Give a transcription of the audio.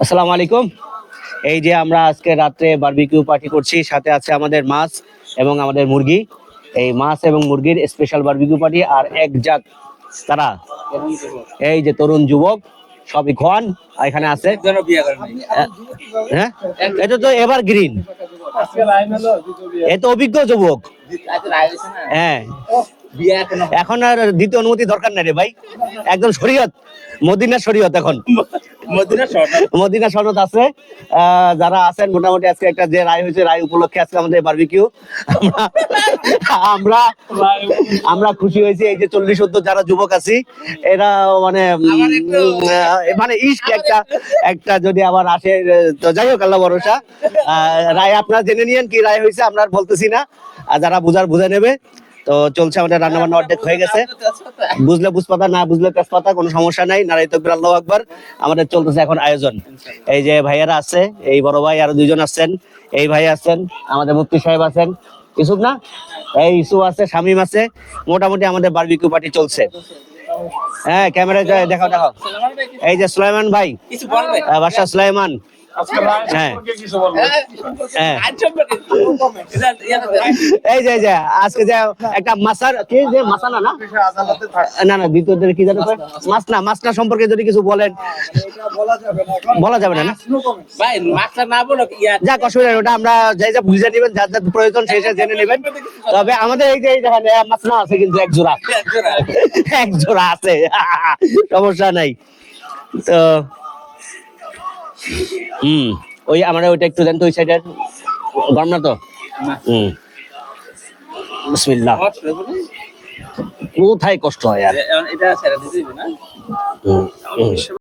আসসালামু আলাইকুম। এই যে আমরা আজকে রাত্রে বারবিকিউ পার্টি করছি, সাথে আছে আমাদের মাছ এবং আমাদের মুরগি। এই মাছ এবং মুরগির স্পেশাল বারবিকিউ পার্টি। আর এক জাত তারা এই যে তরুণ যুবক সবই খোয়ান এখানে আছে। হ্যাঁ, এটা তো এভার গ্রিন, এ তো অভিজ্ঞ যুবক। হ্যাঁ, এখন আর দ্বিতীয় অনুমতি দরকার নাই রে ভাই, একদম শরীয়ত, মদিনা শরীয়ত। এখন মদিনা শরীয়ত আছে। যারা আছেন মোটামুটি আজকে একটা যে রায় হয়েছে, রায় উপলক্ষে আজকে আমাদের বারবিকিউ। আমরা আমরা খুশি হয়েছি। এই যে 40-50 যারা যুবক আছি, এরা মানে মানে ইস্ক একটা একটা যদি আবার আসে তো যাই হোক, আল্লাহ ভরসা। রায় আপনারা জেনে নিয়েন কি রায় হয়েছে, আমরা আর বলতেছি না, আর যারা বুঝার বুঝে নেবে। তো চলছে আমাদের রান্না বান্না অর্ধেক হয়ে গেছে, বুঝলে বুঝপাতা, না বুঝলে তেজপাতা, কোনো সমস্যা নাই। নারাই তাকবীর, আল্লাহু আকবার। আমাদের চলতেছে এখন আয়োজন। এই যে ভাইয়ারা আছে, এই বড় ভাই আরো দুইজন আছেন, এই ভাই আছেন, আমাদের মুফতি সাহেব আছেন, ইউসুফ না, এই ইউসুফ আছে, শামীম আছে। মোটামুটি আমাদের বারবিকিউ পার্টি চলছে। হ্যাঁ, ক্যামেরায় দেখাও দেখাও। এই যে সুলাইমান ভাই, বাদশা সুলাইমান। হ্যাঁ হ্যাঁ, এই যে আজকে যে একটা মাসার কি যে মাসানা না না না দ্বিতীয় কি জানো মাসনা, মাসনা সম্পর্কে যদি কিছু বলেন। বলা যাবে না না ভাই, মাসনা না বলো যাক, অসুবিধা নেই, ওটা আমরা যাই যা বুঝে নেবেন, যার যার প্রয়োজন সেই সেই জেনে নেবেন। তবে আমাদের এই যে দেখেন মাসনা আছে কিন্তু এক জোড়া, এক জোড়া আছে, সমস্যা নাই। তো ওই আমার ওইটা একটু দেন তো, ওই সাইডের গরম না তো। বিসমিল্লাহ। কোথায় কষ্ট হয় আর এটা